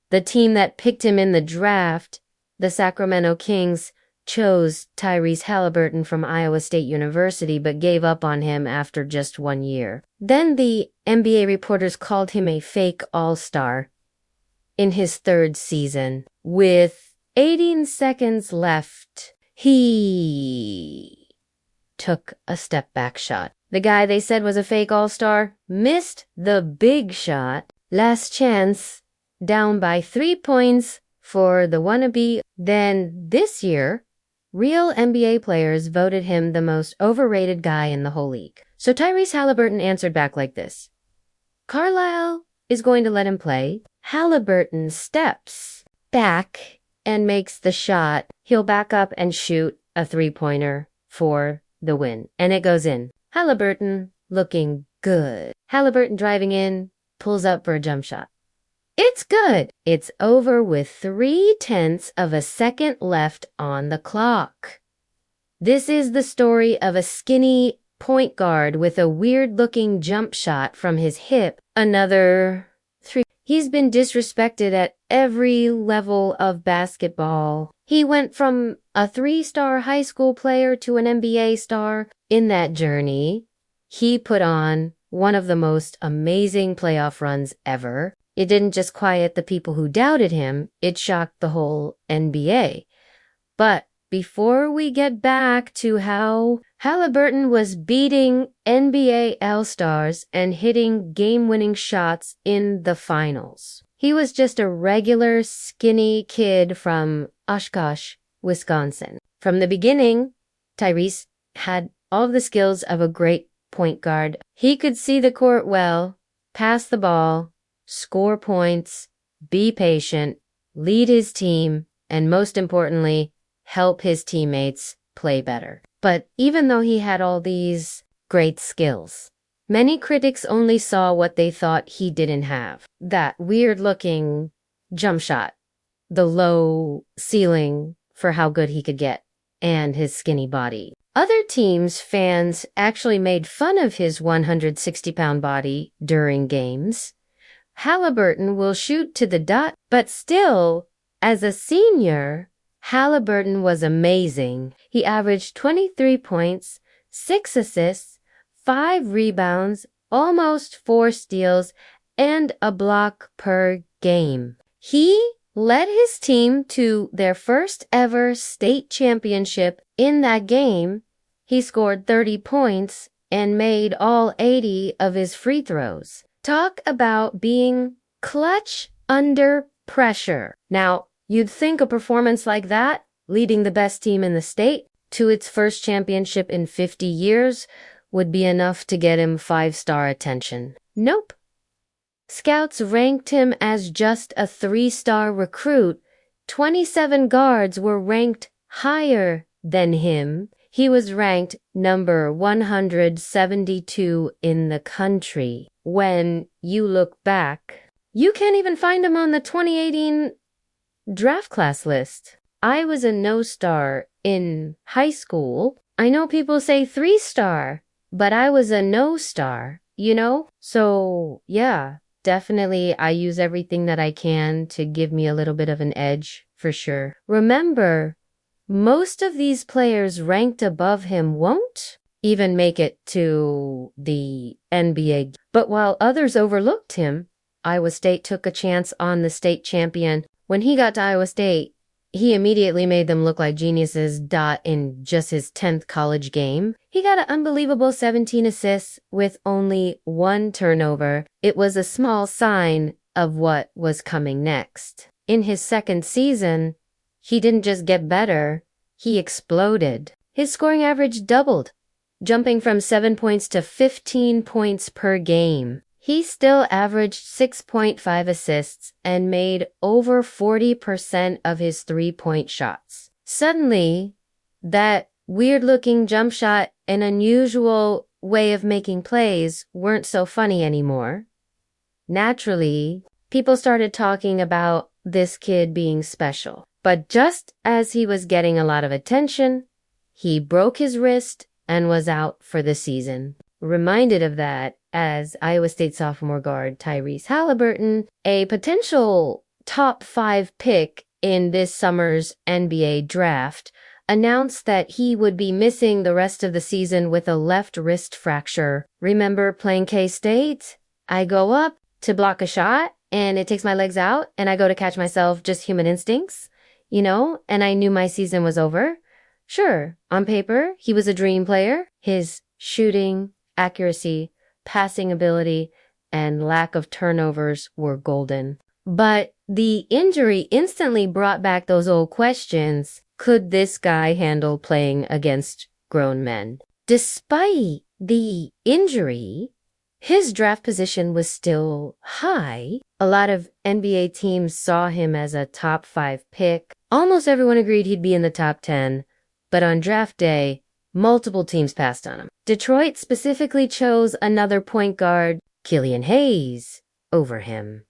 The team that picked him in the draft, the Sacramento Kings, chose Tyrese Halliburton from Iowa State University but gave up on him after just 1 year. Then the NBA reporters called him a fake all-star in his 3rd season. With 18 seconds left, he took a step-back shot. The guy they said was a fake all-star missed the big shot. Last chance, down by 3 points for the wannabe. Then this year, real NBA players voted him the most overrated guy in the whole league. So Tyrese Halliburton answered back like this. Carlisle is going to let him play. Halliburton steps back and makes the shot. He'll back up and shoot a 3-pointer for the win. And it goes in. Halliburton looking good. Halliburton driving in, pulls up for a jump shot. It's good. It's over with 0.3 of a second left on the clock. This is the story of a skinny point guard with a weird-looking jump shot from his hip. Another 3. He's been disrespected at every level of basketball. He went from a 3-star high school player to an NBA star. In that journey, he put on one of the most amazing playoff runs ever. It didn't just quiet the people who doubted him, it shocked the whole NBA. But before we get back to how Halliburton was beating NBA All-Stars and hitting game-winning shots in the finals, he was just a regular skinny kid from Oshkosh, Wisconsin. From the beginning, Tyrese had all of the skills of a great point guard. He could see the court well, pass the ball, score points, be patient, lead his team, and most importantly, help his teammates play better. But even though he had all these great skills, many critics only saw what they thought he didn't have. That weird-looking jump shot, the low ceiling for how good he could get, and his skinny body. Other teams' fans actually made fun of his 160-pound body during games. Halliburton will shoot to the dot, but still, as a senior, Halliburton was amazing. He averaged 23 points, 6 assists, 5 rebounds, almost 4 steals, and a block per game. He led his team to their first ever state championship. In that game, he scored 30 points and made all 80 of his free throws. Talk about being clutch under pressure. Now, you'd think a performance like that, leading the best team in the state to its first championship in 50 years, would be enough to get him 5-star attention. Nope. Scouts ranked him as just a 3-star recruit. 27 guards were ranked higher than him. He was ranked number 172 in the country. When you look back, you can't even find him on the 2018 draft class list. I was a no-star in high school. I know people say 3-star, but I was a no-star, you know? So, yeah, definitely I use everything that I can to give me a little bit of an edge, for sure. Remember, most of these players ranked above him won't even make it to the NBA. But while others overlooked him, Iowa State took a chance on the state champion. When he got to Iowa State, he immediately made them look like geniuses. In just his 10th college game, he got an unbelievable 17 assists with only 1 turnover. It was a small sign of what was coming next. In his 2nd season, he didn't just get better, he exploded. His scoring average doubled, jumping from 7 points to 15 points per game. He still averaged 6.5 assists and made over 40% of his 3-point shots. Suddenly, that weird-looking jump shot and unusual way of making plays weren't so funny anymore. Naturally, people started talking about this kid being special. But just as he was getting a lot of attention, he broke his wrist and was out for the season. Reminded of that as Iowa State sophomore guard Tyrese Halliburton, a potential top 5 pick in this summer's NBA draft, announced that he would be missing the rest of the season with a left wrist fracture. Remember playing K-State? I go up to block a shot and it takes my legs out and I go to catch myself, just human instincts, and I knew my season was over. Sure, on paper, he was a dream player. His shooting, accuracy, passing ability, and lack of turnovers were golden. But the injury instantly brought back those old questions. Could this guy handle playing against grown men? Despite the injury, his draft position was still high. A lot of NBA teams saw him as a top 5 pick. Almost everyone agreed he'd be in the top 10, but on draft day, multiple teams passed on him. Detroit specifically chose another point guard, Killian Hayes, over him.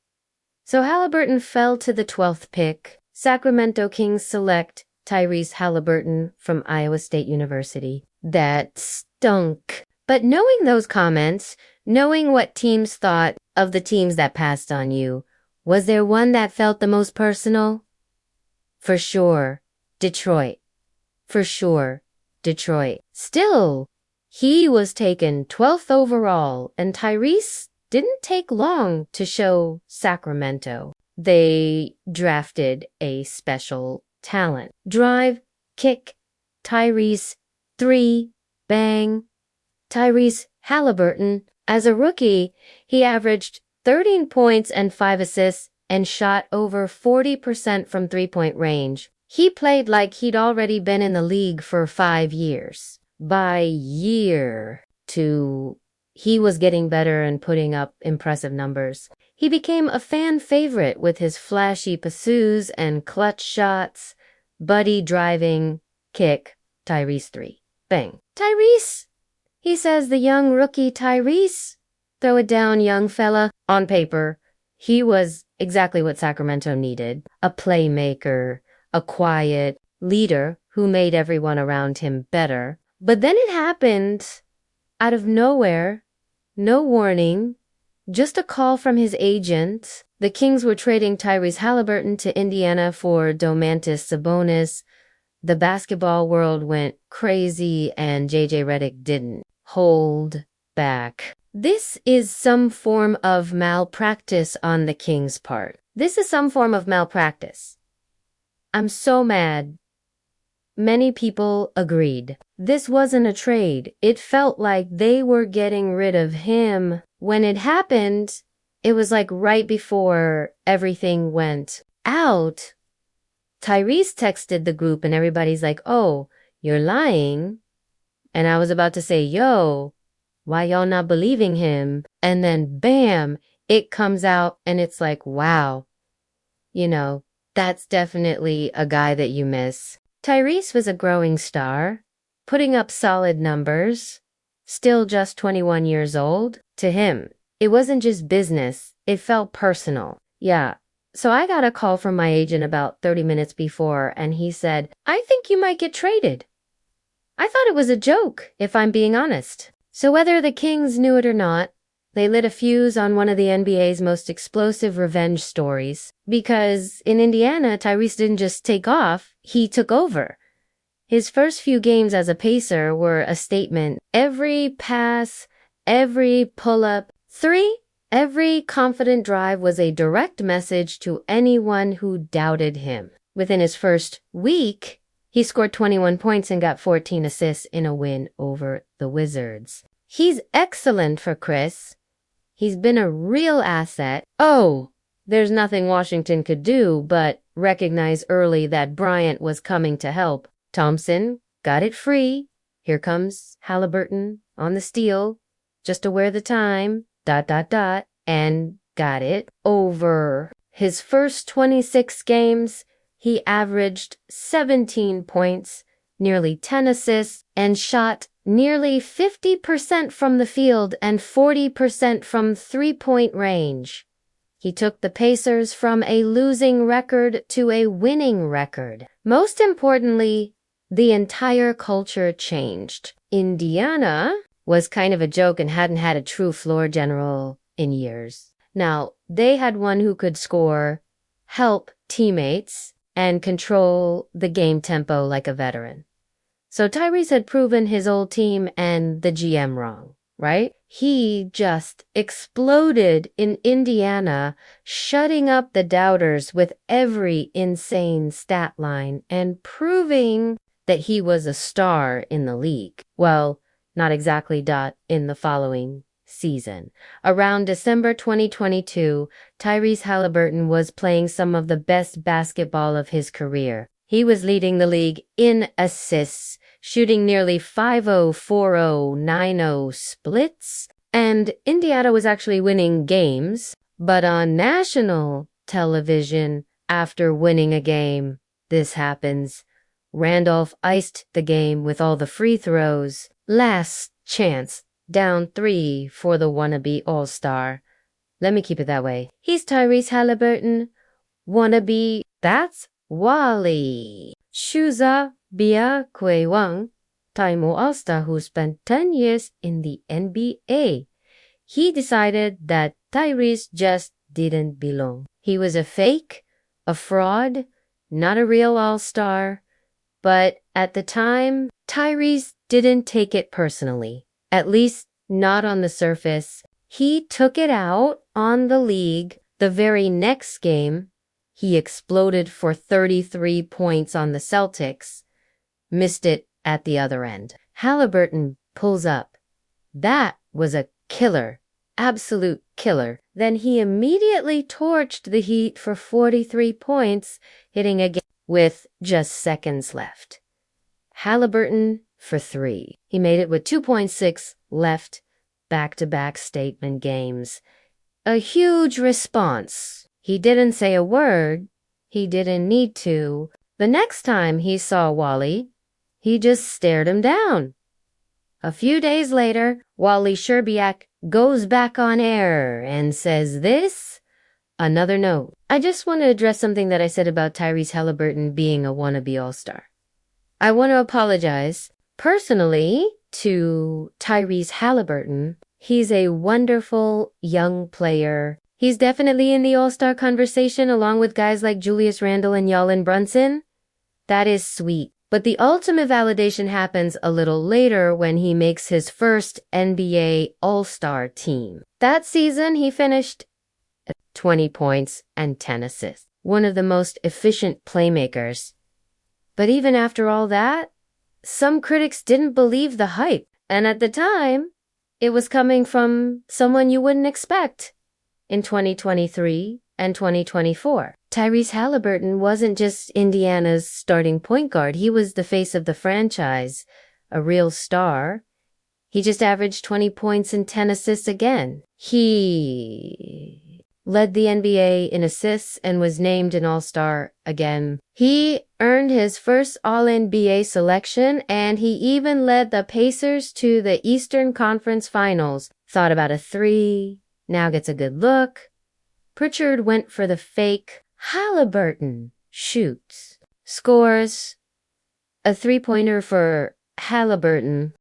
So Halliburton fell to the 12th pick. Sacramento Kings select Tyrese Halliburton from Iowa State University. That stunk. But knowing those comments, knowing what teams thought of the teams that passed on you, was there one that felt the most personal? For sure, Detroit. For sure, Detroit. Still, he was taken 12th overall, and Tyrese didn't take long to show Sacramento they drafted a special talent. Drive, kick, Tyrese, 3, bang. Tyrese Halliburton, as a rookie, he averaged 13 points and 5 assists and shot over 40% from three-point range. He played like he'd already been in the league for 5 years. By year 2, he was getting better and putting up impressive numbers. He became a fan favorite with his flashy pursuits and clutch shots. Buddy driving, kick, Tyrese 3. Bang. Tyrese! He says the young rookie Tyrese. Throw it down, young fella. On paper, he was exactly what Sacramento needed. A playmaker, a quiet leader who made everyone around him better. But then it happened out of nowhere. No warning, just a call from his agent. The Kings were trading Tyrese Halliburton to Indiana for Domantas Sabonis. The basketball world went crazy and JJ Redick didn't hold back. This is some form of malpractice on the Kings' part. This is some form of malpractice. I'm so mad. Many people agreed. This wasn't a trade. It felt like they were getting rid of him. When it happened, it was like right before everything went out. Tyrese texted the group and everybody's like, oh, you're lying. And I was about to say, yo, why y'all not believing him? And then bam, it comes out and it's like, wow, that's definitely a guy that you miss. Tyrese was a growing star, putting up solid numbers, still just 21 years old. To him, it wasn't just business, it felt personal. Yeah, so I got a call from my agent about 30 minutes before, and he said, I think you might get traded. I thought it was a joke, if I'm being honest. So whether the Kings knew it or not, they lit a fuse on one of the NBA's most explosive revenge stories. Because in Indiana, Tyrese didn't just take off, he took over. His first few games as a Pacer were a statement. Every pass, every pull-up, every confident drive was a direct message to anyone who doubted him. Within his first week, he scored 21 points and got 14 assists in a win over the Wizards. He's excellent for Chris. He's been a real asset. Oh, there's nothing Washington could do but recognize early that Bryant was coming to help. Thompson got it free. Here comes Halliburton on the steal, just to wear the time, ... and got it. Over his first 26 games, he averaged 17 points, nearly 10 assists, and shot nearly 50% from the field and 40% from three-point range. He took the Pacers from a losing record to a winning record. Most importantly, the entire culture changed. Indiana was kind of a joke and hadn't had a true floor general in years. Now, they had one who could score, help teammates, and control the game tempo like a veteran. So Tyrese had proven his old team and the GM wrong, right? He just exploded in Indiana, shutting up the doubters with every insane stat line and proving that he was a star in the league. Well, not exactly in the following season. Around December 2022, Tyrese Halliburton was playing some of the best basketball of his career. He was leading the league in assists, shooting nearly 5-0, 4-0, 9-0 splits, and Indiana was actually winning games. But on national television, after winning a game, this happens. Randolph iced the game with all the free throws. Last chance, down 3 for the wannabe all-star. Let me keep it that way. He's Tyrese Halliburton. Wannabe, that's Wally. Shuza Bia Kwewang, Taimo all-star who spent 10 years in the NBA. He decided that Tyrese just didn't belong. He was a fake, a fraud, not a real all-star. But at the time, Tyrese didn't take it personally. At least not on the surface. He took it out on the league. The very next game, he exploded for 33 points on the Celtics. Missed it at the other end. Halliburton pulls up. That was a killer. Absolute killer. Then he immediately torched the Heat for 43 points, hitting again with just seconds left. Halliburton for 3. He made it with 2.6 left, back-to-back statement games. A huge response. He didn't say a word. He didn't need to. The next time he saw Wally, he just stared him down. A few days later, Wally Szczerbiak goes back on air and says this. Another note. I just want to address something that I said about Tyrese Halliburton being a wannabe all-star. I want to apologize personally to Tyrese Halliburton. He's a wonderful young player. He's definitely in the all-star conversation along with guys like Julius Randle and Jalen Brunson. That is sweet. But the ultimate validation happens a little later when he makes his first NBA All-Star team. That season, he finished at 20 points and 10 assists. One of the most efficient playmakers. But even after all that, some critics didn't believe the hype. And at the time, it was coming from someone you wouldn't expect in 2023 and 2024. Tyrese Halliburton wasn't just Indiana's starting point guard. He was the face of the franchise, a real star. He just averaged 20 points and 10 assists again. He led the NBA in assists and was named an All-Star again. He earned his first All-NBA selection, and he even led the Pacers to the Eastern Conference Finals. Thought about a 3, now gets a good look. Pritchard went for the fake. Halliburton shoots, scores a 3-pointer for Halliburton